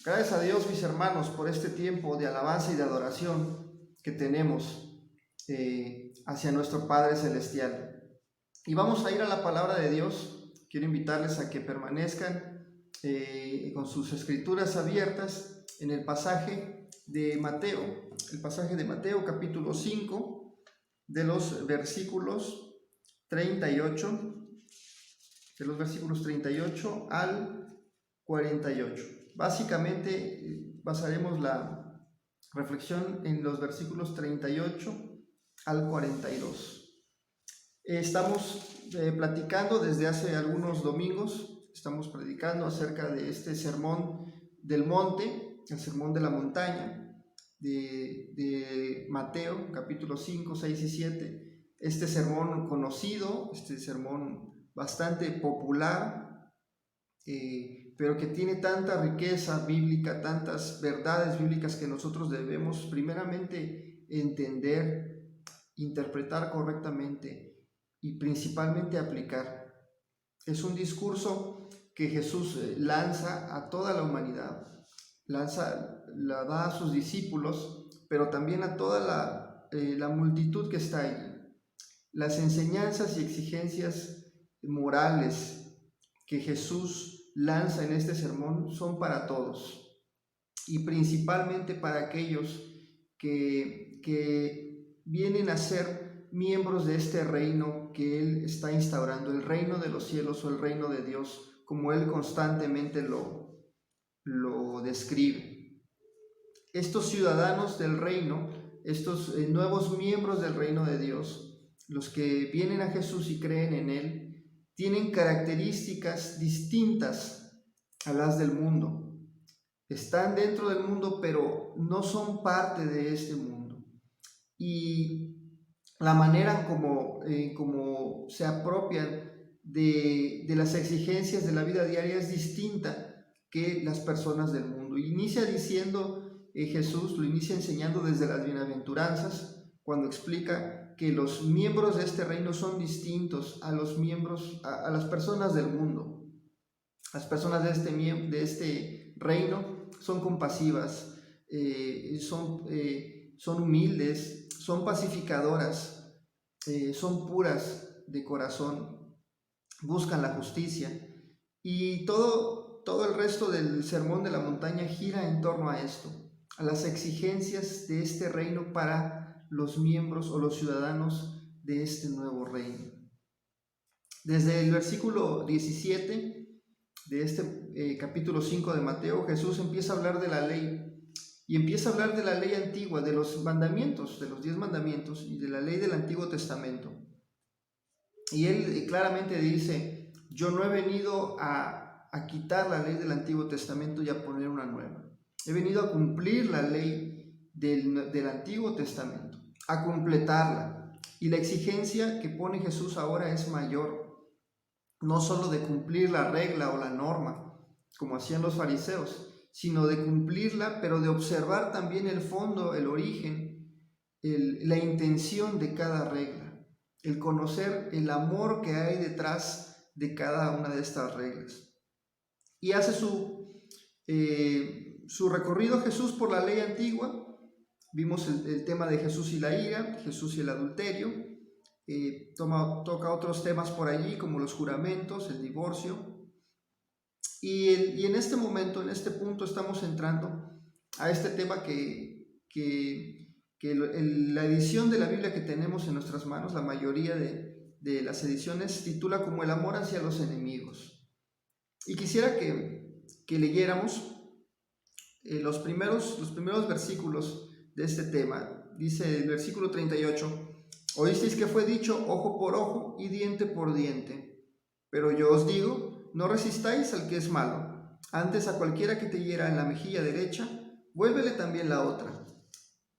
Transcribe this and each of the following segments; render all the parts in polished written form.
Gracias a Dios, mis hermanos, por este tiempo de alabanza y de adoración que tenemos hacia nuestro Padre Celestial. Y vamos a ir a la palabra de Dios. Quiero invitarles a que permanezcan con sus escrituras abiertas en el pasaje de Mateo capítulo 5, de los versículos 38, al 48. Básicamente basaremos la reflexión en los versículos 38 al 42. Estamos platicando desde hace algunos domingos, estamos predicando acerca de este sermón del monte, el sermón de la montaña de Mateo, capítulos 5, 6 y 7. Este sermón conocido, este sermón bastante popular, pero que tiene tanta riqueza bíblica, tantas verdades bíblicas que nosotros debemos primeramente entender, interpretar correctamente y principalmente aplicar. Es un discurso que Jesús lanza a toda la humanidad, la da a sus discípulos, pero también a toda la multitud que está allí. Las enseñanzas y exigencias morales que Jesús lanza en este sermón son para todos y principalmente para aquellos que vienen a ser miembros de este reino que Él está instaurando, el reino de los cielos o el reino de Dios, como Él constantemente lo describe. Estos ciudadanos del reino, estos nuevos miembros del reino de Dios, los que vienen a Jesús y creen en Él, tienen características distintas a las del mundo. Están dentro del mundo, pero no son parte de este mundo. Y la manera como se apropian de las exigencias de la vida diaria es distinta que las personas del mundo. Inicia diciendo Jesús, lo inicia enseñando desde las bienaventuranzas, cuando explica que los miembros de este reino son distintos a los miembros, a las personas del mundo. Las personas de este reino son compasivas, son humildes, son pacificadoras, son puras de corazón, buscan la justicia. Y todo el resto del sermón de la montaña gira en torno a esto, a las exigencias de este reino para los miembros o los ciudadanos de este nuevo reino. Desde el versículo 17 de este capítulo 5 de Mateo, Jesús empieza a hablar de la ley y empieza a hablar de la ley antigua, de los mandamientos, de los 10 mandamientos y de la ley del Antiguo Testamento. Y Él claramente dice: yo no he venido a quitar la ley del Antiguo Testamento y a poner una nueva. He venido a cumplir la ley del Antiguo Testamento, a completarla. Y la exigencia que pone Jesús ahora es mayor, no solo de cumplir la regla o la norma, como hacían los fariseos, sino de cumplirla, pero de observar también el fondo, el origen, la intención de cada regla, el conocer el amor que hay detrás de cada una de estas reglas. Y hace su recorrido Jesús por la ley antigua. Vimos el tema de Jesús y la ira, Jesús y el adulterio. Toca otros temas por allí, como los juramentos, el divorcio. Y en este momento, en este punto, estamos entrando a este tema que la edición de la Biblia que tenemos en nuestras manos, la mayoría de las ediciones, titula como el amor hacia los enemigos. Y quisiera que leyéramos los primeros versículos de este tema. Dice el versículo 38: oísteis que fue dicho ojo por ojo y diente por diente, pero yo os digo, no resistáis al que es malo, antes a cualquiera que te hiera en la mejilla derecha, vuélvele también la otra,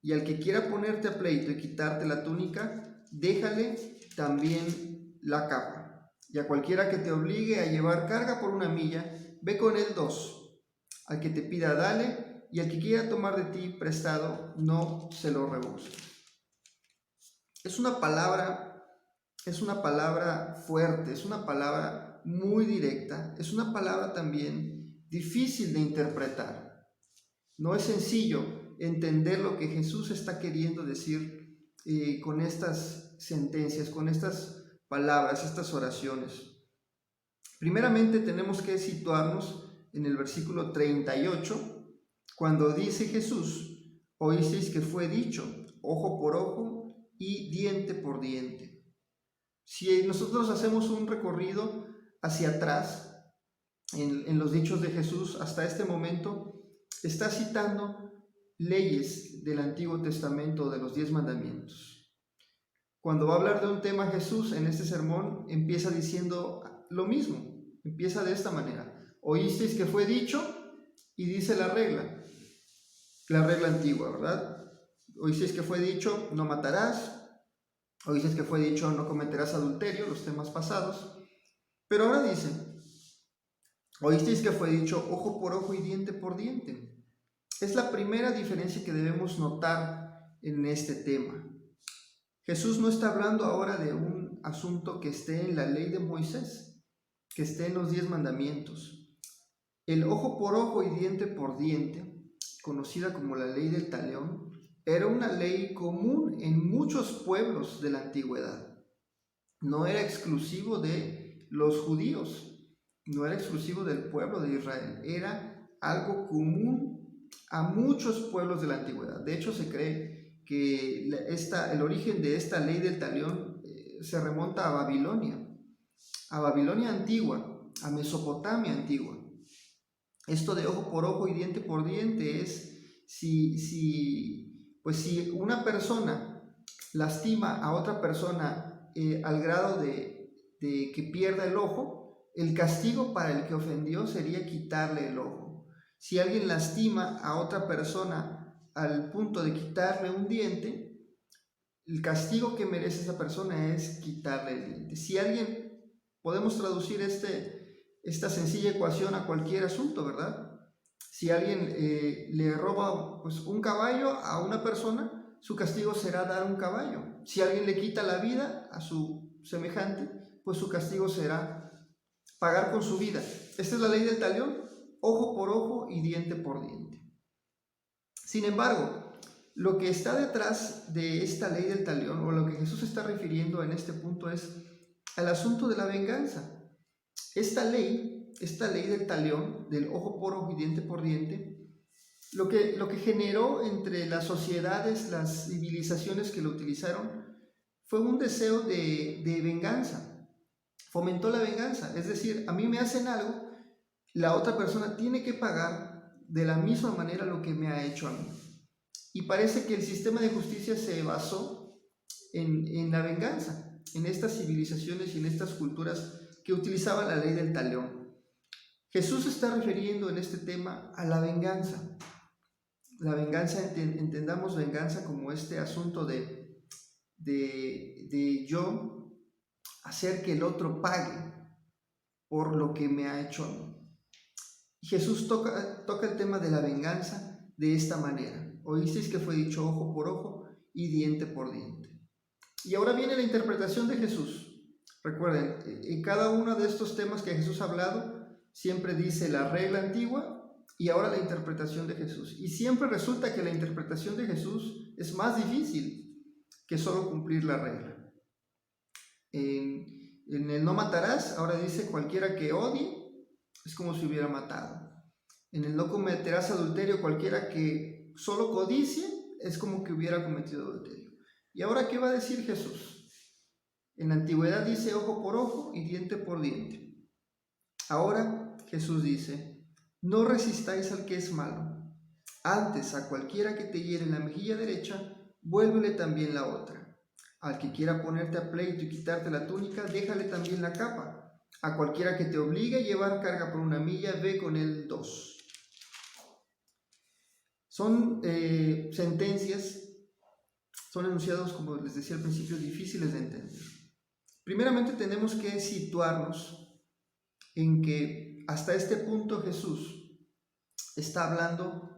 y al que quiera ponerte a pleito y quitarte la túnica, déjale también la capa, y a cualquiera que te obligue a llevar carga por 1 milla, ve con él 2, al que te pida dale, y al que quiera tomar de ti prestado, no se lo rehuses. Es una palabra fuerte, es una palabra muy directa, es una palabra también difícil de interpretar. No es sencillo entender lo que Jesús está queriendo decir con estas sentencias, con estas palabras, estas oraciones. Primeramente tenemos que situarnos en el versículo 38, cuando dice Jesús: oísteis que fue dicho, ojo por ojo y diente por diente. Si nosotros hacemos un recorrido hacia atrás en los dichos de Jesús hasta este momento, está citando leyes del Antiguo Testamento, de los 10 mandamientos. Cuando va a hablar de un tema Jesús en este sermón, empieza diciendo lo mismo, empieza de esta manera: oísteis que fue dicho, y dice la regla antigua, ¿verdad? Oísteis que fue dicho, no matarás. Oísteis que fue dicho, no cometerás adulterio, los temas pasados. Pero ahora dice: oísteis que fue dicho, ojo por ojo y diente por diente. Es la primera diferencia que debemos notar en este tema. Jesús no está hablando ahora de un asunto que esté en la ley de Moisés, que esté en los 10 mandamientos. El ojo por ojo y diente por diente, conocida como la ley del talión, era una ley común en muchos pueblos de la antigüedad. No era exclusivo de los judíos, no era exclusivo del pueblo de Israel, era algo común a muchos pueblos de la antigüedad. De hecho, se cree que el origen de esta ley del talión se remonta a Babilonia antigua, a Mesopotamia antigua. Esto de ojo por ojo y diente por diente es si una persona lastima a otra persona al grado de que pierda el ojo, el castigo para el que ofendió sería quitarle el ojo. Si alguien lastima a otra persona al punto de quitarle un diente, el castigo que merece esa persona es quitarle el diente. Si alguien, podemos traducir esta sencilla ecuación a cualquier asunto, ¿verdad? Si alguien le roba un caballo a una persona, su castigo será dar un caballo. Si alguien le quita la vida a su semejante, pues su castigo será pagar con su vida. Esta es la ley del talión, ojo por ojo y diente por diente. Sin embargo, lo que está detrás de esta ley del talión, o lo que Jesús está refiriendo en este punto, es al asunto de la venganza. Esta ley del talión, del ojo por ojo y diente por diente, lo que generó entre las sociedades, las civilizaciones que lo utilizaron, fue un deseo de venganza. Fomentó la venganza, es decir, a mí me hacen algo, la otra persona tiene que pagar de la misma manera lo que me ha hecho a mí. Y parece que el sistema de justicia se basó en la venganza, en estas civilizaciones y en estas culturas que utilizaban la ley del talión. Jesús se está refiriendo en este tema a la venganza. La venganza, entendamos venganza como este asunto de yo hacer que el otro pague por lo que me ha hecho a mí. Y Jesús toca el tema de la venganza de esta manera. Oísteis que fue dicho ojo por ojo y diente por diente. Y ahora viene la interpretación de Jesús. Recuerden, en cada uno de estos temas que Jesús ha hablado, siempre dice la regla antigua y ahora la interpretación de Jesús. Y siempre resulta que la interpretación de Jesús es más difícil que solo cumplir la regla. En el no matarás, ahora dice cualquiera que odie, es como si hubiera matado. En el no cometerás adulterio, cualquiera que solo codicie, es como que hubiera cometido adulterio. ¿Y ahora qué va a decir Jesús? En la antigüedad dice ojo por ojo y diente por diente. Ahora Jesús dice: no resistáis al que es malo. Antes, a cualquiera que te hiere en la mejilla derecha, vuélvele también la otra. Al que quiera ponerte a pleito y quitarte la túnica, déjale también la capa. A cualquiera que te obligue a llevar carga por 1 milla, ve con él 2. Son sentencias, son enunciados, como les decía al principio, difíciles de entender. Primeramente tenemos que situarnos en que hasta este punto Jesús está hablando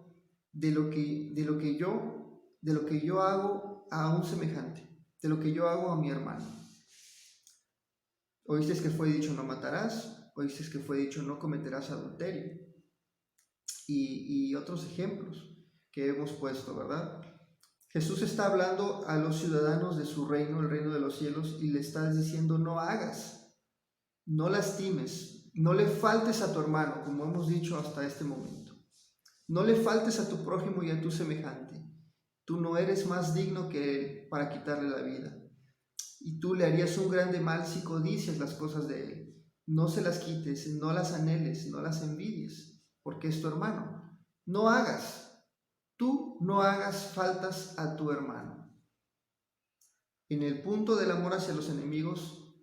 de lo que yo hago a un semejante, de lo que yo hago a mi hermano. Oísteis que fue dicho no matarás, oísteis que fue dicho no cometerás adulterio. y otros ejemplos que hemos puesto, ¿verdad? Jesús está hablando a los ciudadanos de su reino, el reino de los cielos, y le está diciendo: no hagas, no lastimes, no le faltes a tu hermano, como hemos dicho hasta este momento. No le faltes a tu prójimo y a tu semejante. Tú no eres más digno que él para quitarle la vida. Y tú le harías un grande mal si codicias las cosas de él. No se las quites, no las anheles, no las envidies, porque es tu hermano. No hagas. Tú no hagas faltas a tu hermano. En el punto del amor hacia los enemigos,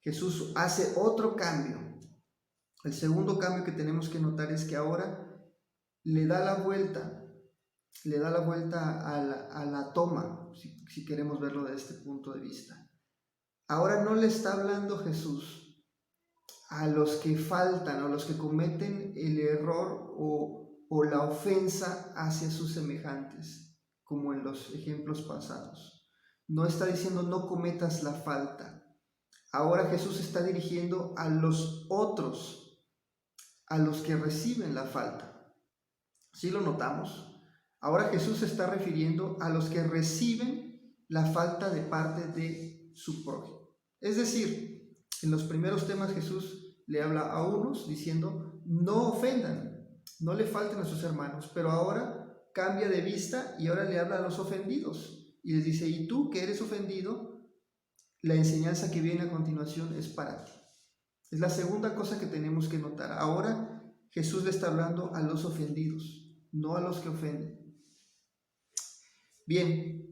Jesús hace otro cambio. El segundo cambio que tenemos que notar es que ahora le da la vuelta a la toma, si queremos verlo de este punto de vista. Ahora no le está hablando Jesús a los que faltan, a los que cometen el error o la ofensa hacia sus semejantes, como en los ejemplos pasados. No está diciendo no cometas la falta. Ahora Jesús está dirigiendo a los otros, a los que reciben la falta. ¿Sí lo notamos? Ahora Jesús se está refiriendo a los que reciben la falta de parte de su prójimo. Es decir, en los primeros temas Jesús le habla a unos diciendo: no ofendan, no le falten a sus hermanos, pero ahora cambia de vista y ahora le habla a los ofendidos y les dice: y tú que eres ofendido, la enseñanza que viene a continuación es para ti. Es la segunda cosa que tenemos que notar. Ahora Jesús le está hablando a los ofendidos, no a los que ofenden. Bien,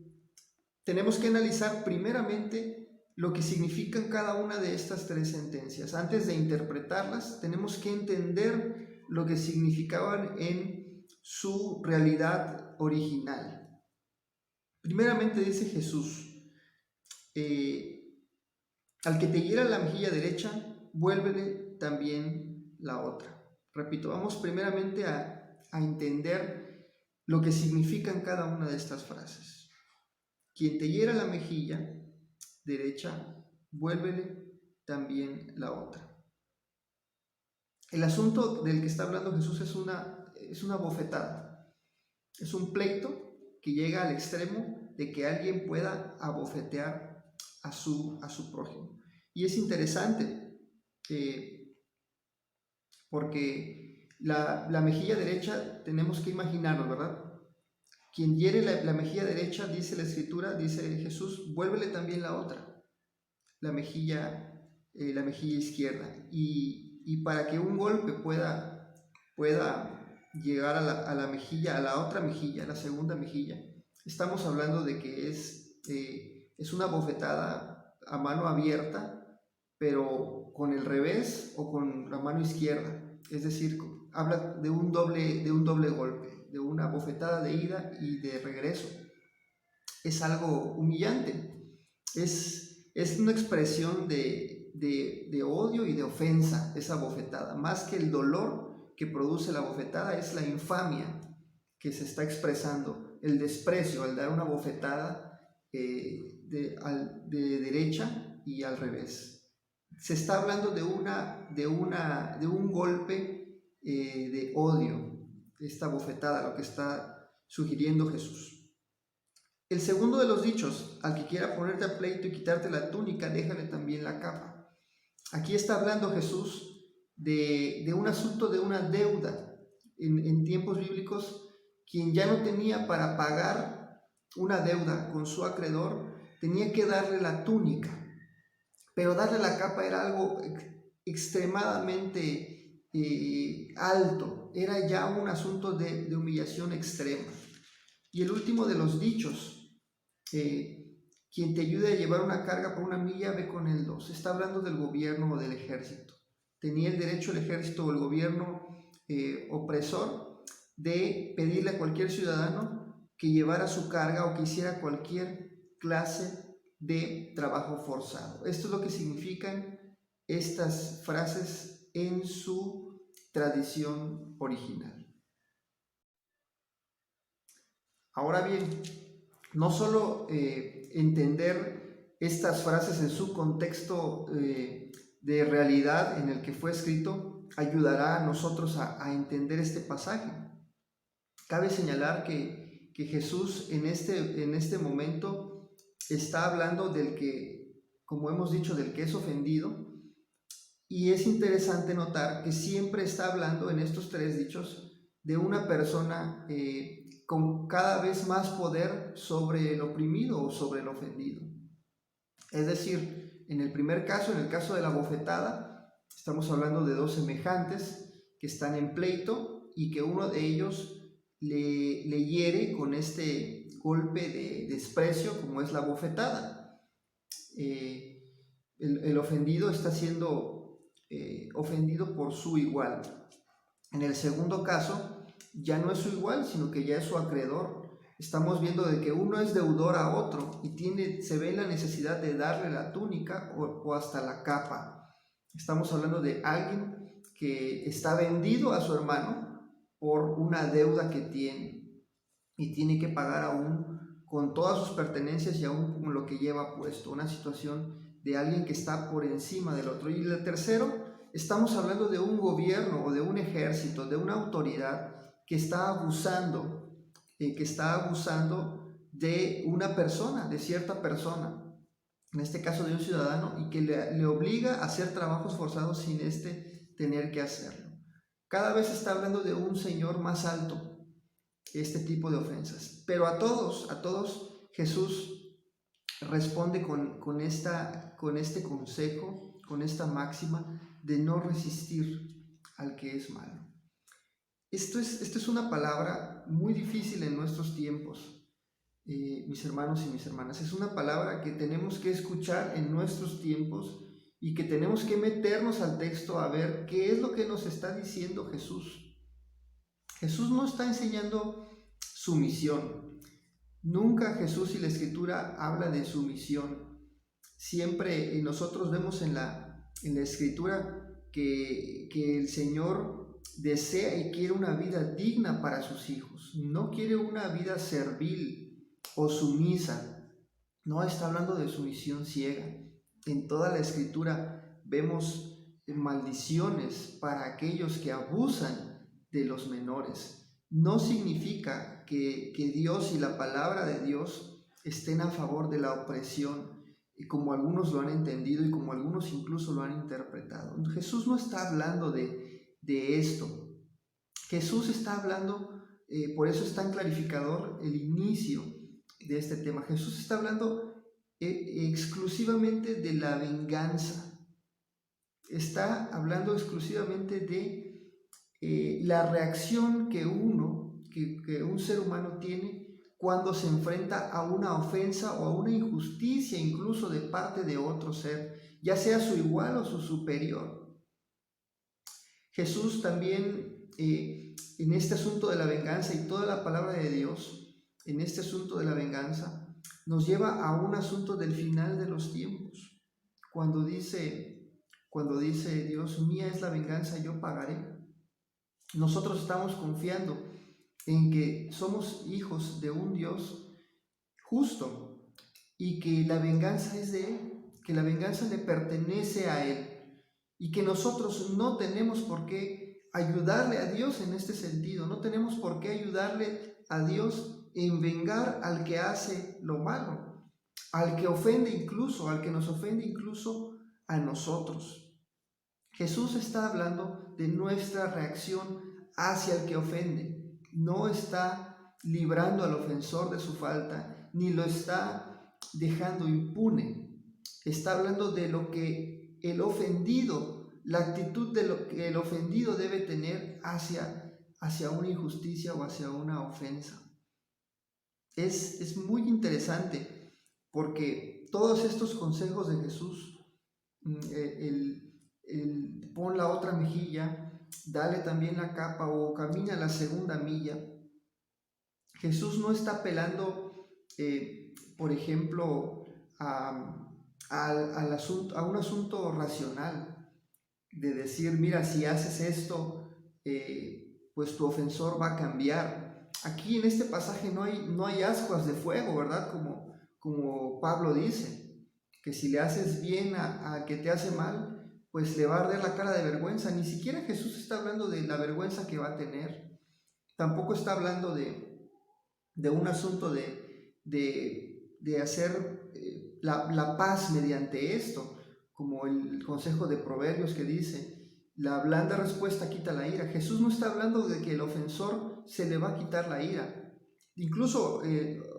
tenemos que analizar primeramente lo que significan cada una de estas tres sentencias. Antes de interpretarlas, tenemos que entender lo que significaban en su realidad original. Primeramente dice Jesús: al que te hiera la mejilla derecha, vuélvele también la otra. Repito, vamos primeramente a entender lo que significan cada una de estas frases. Quien te hiera la mejilla derecha, vuélvele también la otra. El asunto del que está hablando Jesús es una bofetada. Es un pleito que llega al extremo de que alguien pueda abofetear a su prójimo. Y es interesante porque la mejilla derecha tenemos que imaginarnos, ¿verdad? Quien hiere la mejilla derecha, dice la Escritura, dice Jesús: vuélvele también la otra, la mejilla izquierda. Y para que un golpe pueda llegar a la mejilla, a la otra mejilla, a la segunda mejilla, estamos hablando de que es una bofetada a mano abierta, pero con el revés o con la mano izquierda. Es decir, habla de un doble golpe, de una bofetada de ida y de regreso. Es algo humillante, es una expresión de odio y de ofensa, esa bofetada. Más que el dolor que produce la bofetada, es la infamia que se está expresando, el desprecio al dar una bofetada de derecha y al revés. Se está hablando de un golpe de odio, esta bofetada, lo que está sugiriendo Jesús. El segundo de los dichos: al que quiera ponerte a pleito y quitarte la túnica, déjale también la capa. Aquí está hablando Jesús de un asunto, de una deuda. En tiempos bíblicos, quien ya no tenía para pagar una deuda con su acreedor, tenía que darle la túnica. Pero darle la capa era algo extremadamente alto, era ya un asunto de humillación extrema. Y el último de los dichos: quien te ayude a llevar una carga por 1 milla, ve con él 2. Está hablando del gobierno o del ejército. Tenía el derecho el ejército o el gobierno opresor de pedirle a cualquier ciudadano que llevara su carga o que hiciera cualquier clase de trabajo forzado. Esto es lo que significan estas frases en su tradición original. Ahora bien, no solo entender estas frases en su contexto de realidad en el que fue escrito, ayudará a nosotros a entender este pasaje. Cabe señalar que Jesús en este momento está hablando del que, como hemos dicho, del que es ofendido, y es interesante notar que siempre está hablando en estos tres dichos de una persona con cada vez más poder sobre el oprimido o sobre el ofendido. Es decir, en el primer caso, en el caso de la bofetada, estamos hablando de dos semejantes que están en pleito y que uno de ellos le hiere con este golpe de desprecio como es la bofetada. El ofendido está siendo ofendido por su igual. En el segundo caso, ya no es su igual, sino que ya es su acreedor. Estamos viendo de que uno es deudor a otro y se ve la necesidad de darle la túnica o hasta la capa. Estamos hablando de alguien que está vendido a su hermano por una deuda que tiene y tiene que pagar aún con todas sus pertenencias y aún con lo que lleva puesto. Una situación de alguien que está por encima del otro. Y el tercero, estamos hablando de un gobierno o de un ejército, de una autoridad que está abusando de una persona, de cierta persona, en este caso de un ciudadano, y que le obliga a hacer trabajos forzados sin tener que hacerlo. Cada vez está hablando de un señor más alto, este tipo de ofensas. Pero a todos Jesús responde con este consejo, con esta máxima de no resistir al que es malo. Esto es una palabra muy difícil en nuestros tiempos, mis hermanos y mis hermanas. Es una palabra que tenemos que escuchar en nuestros tiempos y que tenemos que meternos al texto a ver qué es lo que nos está diciendo Jesús. Jesús no está enseñando sumisión. Nunca Jesús y la Escritura habla de sumisión. Siempre nosotros vemos en la Escritura que el Señor desea y quiere una vida digna para sus hijos. No quiere una vida servil o sumisa. No está hablando de sumisión ciega. En toda la Escritura vemos maldiciones para aquellos que abusan de los menores. No significa que Dios y la palabra de Dios estén a favor de la opresión, como algunos lo han entendido y como algunos incluso lo han interpretado. Jesús no está hablando de esto. Jesús está hablando, por eso es tan clarificador el inicio de este tema. Jesús está hablando exclusivamente de la venganza. Está hablando exclusivamente de la reacción que un ser humano tiene cuando se enfrenta a una ofensa o a una injusticia incluso de parte de otro ser, ya sea su igual o su superior. Jesús también en este asunto de la venganza y toda la palabra de Dios, en este asunto de la venganza, nos lleva a un asunto del final de los tiempos. Cuando dice Dios, mía es la venganza, yo pagaré. Nosotros estamos confiando en que somos hijos de un Dios justo y que la venganza es de Él, que la venganza le pertenece a Él y que nosotros no tenemos por qué ayudarle a Dios en este sentido, no tenemos por qué ayudarle a Dios en vengar al que hace lo malo, al que ofende incluso, al que nos ofende incluso a nosotros. Jesús está hablando de nuestra reacción hacia el que ofende. No está librando al ofensor de su falta, ni lo está dejando impune. Está hablando de lo que el ofendido, la actitud de lo que el ofendido debe tener hacia una injusticia o hacia una ofensa. Es muy interesante porque todos estos consejos de Jesús, pon la otra mejilla, dale también la capa o camina la segunda milla. Jesús no está apelando, por ejemplo, a un asunto racional, de decir, mira, si haces esto, pues tu ofensor va a cambiar. Aquí en este pasaje no hay ascuas de fuego, ¿verdad? Como Pablo dice, que si le haces bien a que te hace mal, pues le va a arder la cara de vergüenza. Ni siquiera Jesús está hablando de la vergüenza que va a tener. Tampoco está hablando de un asunto de hacer la paz mediante esto, como el consejo de Proverbios que dice, la blanda respuesta quita la ira. Jesús no está hablando de que el ofensor se le va a quitar la ira. Incluso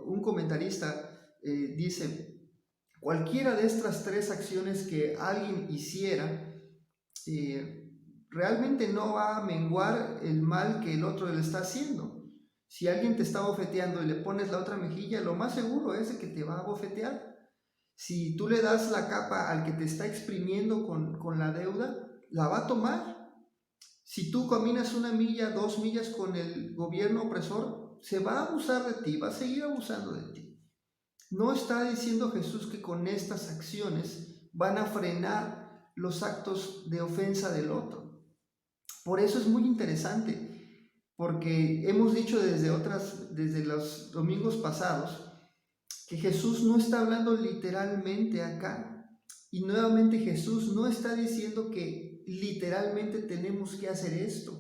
un comentarista dice, cualquiera de estas tres acciones que alguien hiciera, realmente no va a menguar el mal que el otro le está haciendo. Si alguien te está bofeteando y le pones la otra mejilla, lo más seguro es de que te va a bofetear. Si tú le das la capa al que te está exprimiendo con la deuda, la va a tomar. Si tú caminas 1 milla, 2 millas con el gobierno opresor, se va a abusar de ti, va a seguir abusando de ti. No está diciendo Jesús que con estas acciones van a frenar los actos de ofensa del otro. Por eso es muy interesante, porque hemos dicho desde los domingos pasados, que Jesús no está hablando literalmente acá. Y nuevamente Jesús no está diciendo que literalmente tenemos que hacer esto,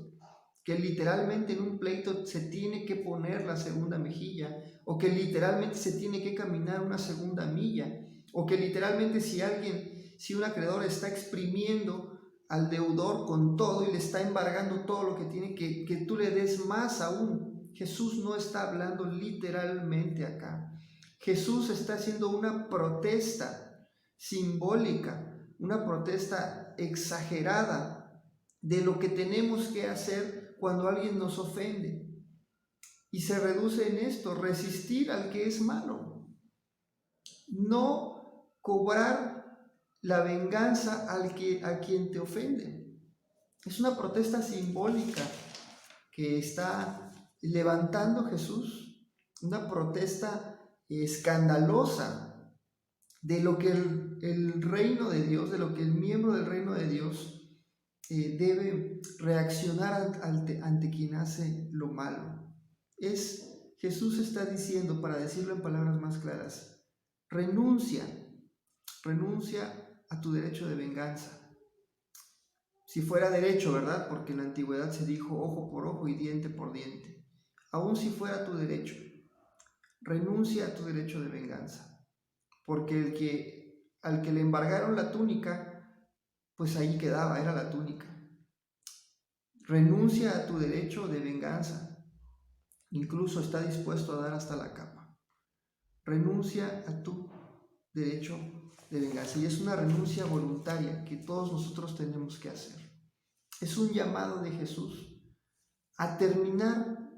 que literalmente en un pleito se tiene que poner la segunda mejilla, o que literalmente se tiene que caminar una segunda milla, o que literalmente si un acreedor está exprimiendo al deudor con todo y le está embargando todo lo que tiene, que tú le des más aún. Jesús no está hablando literalmente acá. Jesús está haciendo una protesta simbólica, una protesta exagerada de lo que tenemos que hacer cuando alguien nos ofende. Y se reduce en esto: resistir al que es malo, no cobrar la venganza a quien te ofende. Es una protesta simbólica que está levantando Jesús, una protesta escandalosa de lo que el reino de Dios, de lo que el miembro del reino de Dios debe reaccionar ante quien hace lo malo. Jesús está diciendo, para decirlo en palabras más claras, renuncia a tu derecho de venganza. Si fuera derecho, ¿verdad? Porque en la antigüedad se dijo ojo por ojo y diente por diente. Aún si fuera tu derecho, renuncia a tu derecho de venganza. Porque al que le embargaron la túnica, pues ahí quedaba, era la túnica. Renuncia a tu derecho de venganza. Incluso está dispuesto a dar hasta la capa. Renuncia a tu derecho de venganza. Y es una renuncia voluntaria que todos nosotros tenemos que hacer. Es un llamado de Jesús a terminar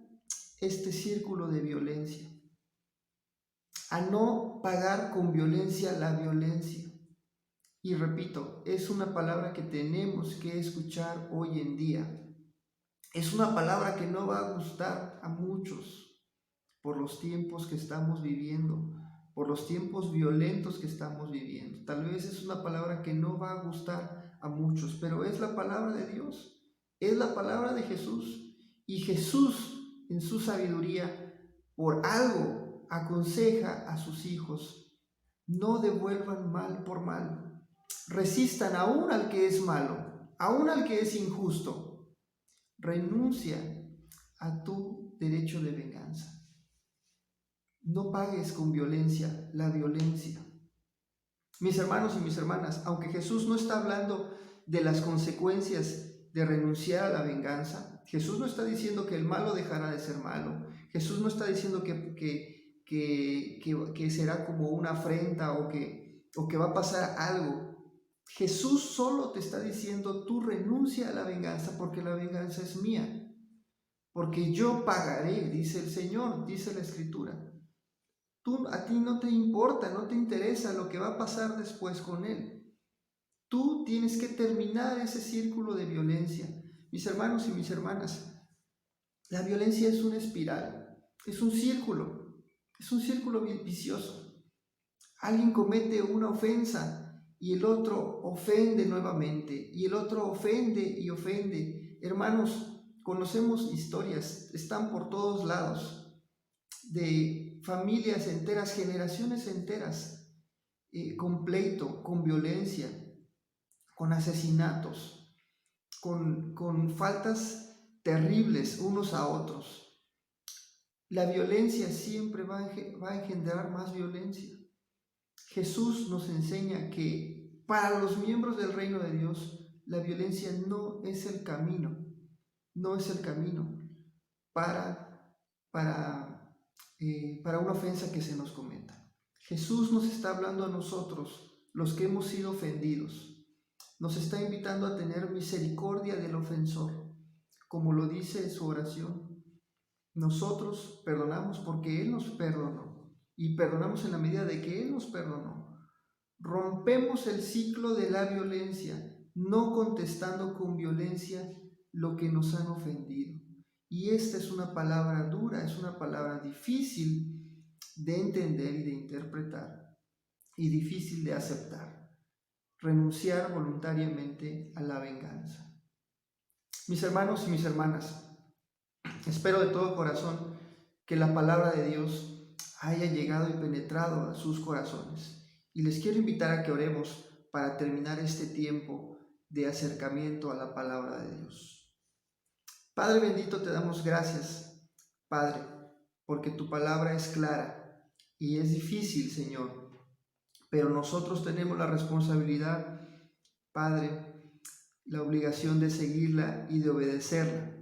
este círculo de violencia, a no pagar con violencia la violencia. Y repito, es una palabra que tenemos que escuchar hoy en día. Es una palabra que no va a gustar a muchos por los tiempos que estamos viviendo, por los tiempos violentos que estamos viviendo. Tal vez es una palabra que no va a gustar a muchos, pero es la palabra de Dios, es la palabra de Jesús. Y Jesús, en su sabiduría, por algo aconseja a sus hijos: no devuelvan mal por mal, resistan aún al que es malo, aún al que es injusto, renuncia a tu derecho de venganza. No pagues con violencia la violencia. Mis hermanos y mis hermanas, aunque Jesús no está hablando de las consecuencias de renunciar a la venganza, Jesús no está diciendo que el malo dejará de ser malo, Jesús no está diciendo que será como una afrenta o que va a pasar algo. Jesús solo te está diciendo: tú renuncia a la venganza, porque la venganza es mía, porque yo pagaré, dice el Señor, dice la Escritura. A ti no te importa, no te interesa lo que va a pasar después con él. Tú tienes que terminar ese círculo de violencia. Mis hermanos y mis hermanas, la violencia es una espiral, es un círculo vicioso. Alguien comete una ofensa y el otro ofende nuevamente, y el otro ofende y ofende. Hermanos, conocemos historias, están por todos lados, de familias enteras, generaciones enteras, con pleito, con violencia, con asesinatos, con faltas terribles unos a otros. La violencia siempre va a engendrar más violencia. Jesús nos enseña que para los miembros del reino de Dios, la violencia no es el camino, no es el camino para una ofensa que se nos cometa. Jesús nos está hablando a nosotros, los que hemos sido ofendidos. Nos está invitando a tener misericordia del ofensor, como lo dice en su oración. Nosotros perdonamos porque Él nos perdonó y perdonamos en la medida de que Él nos perdonó. Rompemos el ciclo de la violencia, no contestando con violencia lo que nos han ofendido. Y esta es una palabra dura, es una palabra difícil de entender y de interpretar, y difícil de aceptar. Renunciar voluntariamente a la venganza. Mis hermanos y mis hermanas, espero de todo corazón que la palabra de Dios haya llegado y penetrado a sus corazones. Y les quiero invitar a que oremos para terminar este tiempo de acercamiento a la palabra de Dios. Padre bendito, te damos gracias, Padre, porque tu palabra es clara y es difícil, Señor, pero nosotros tenemos la responsabilidad, Padre, la obligación de seguirla y de obedecerla.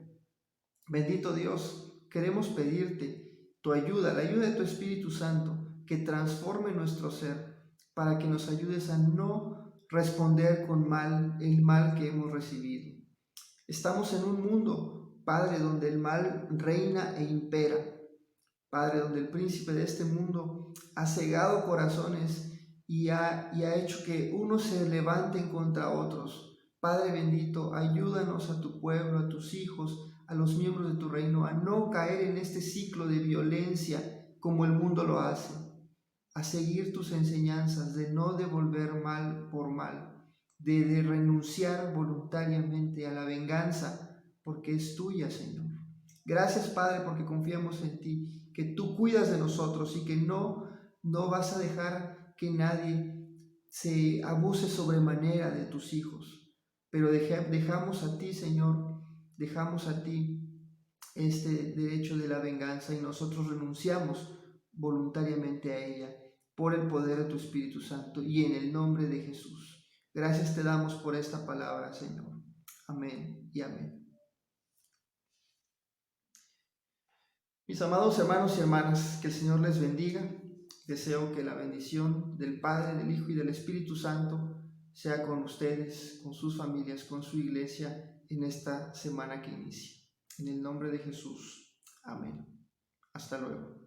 Bendito Dios, queremos pedirte tu ayuda, la ayuda de tu Espíritu Santo, que transforme nuestro ser, para que nos ayudes a no responder con mal el mal que hemos recibido. Estamos en un mundo, Padre, donde el mal reina e impera. Padre, donde el príncipe de este mundo ha cegado corazones y ha hecho que unos se levanten contra otros. Padre bendito, ayúdanos a tu pueblo, a tus hijos, a los miembros de tu reino, a no caer en este ciclo de violencia como el mundo lo hace, a seguir tus enseñanzas de no devolver mal por mal, de renunciar voluntariamente a la venganza, porque es tuya, Señor. Gracias, Padre, porque confiamos en ti, que tú cuidas de nosotros y que no vas a dejar que nadie se abuse sobremanera de tus hijos. Pero dejamos a ti, Señor, dejamos a ti este derecho de la venganza y nosotros renunciamos voluntariamente a ella por el poder de tu Espíritu Santo y en el nombre de Jesús. Gracias te damos por esta palabra, Señor. Amén y amén. Mis amados hermanos y hermanas, que el Señor les bendiga. Deseo que la bendición del Padre, del Hijo y del Espíritu Santo sea con ustedes, con sus familias, con su iglesia en esta semana que inicia. En el nombre de Jesús. Amén. Hasta luego.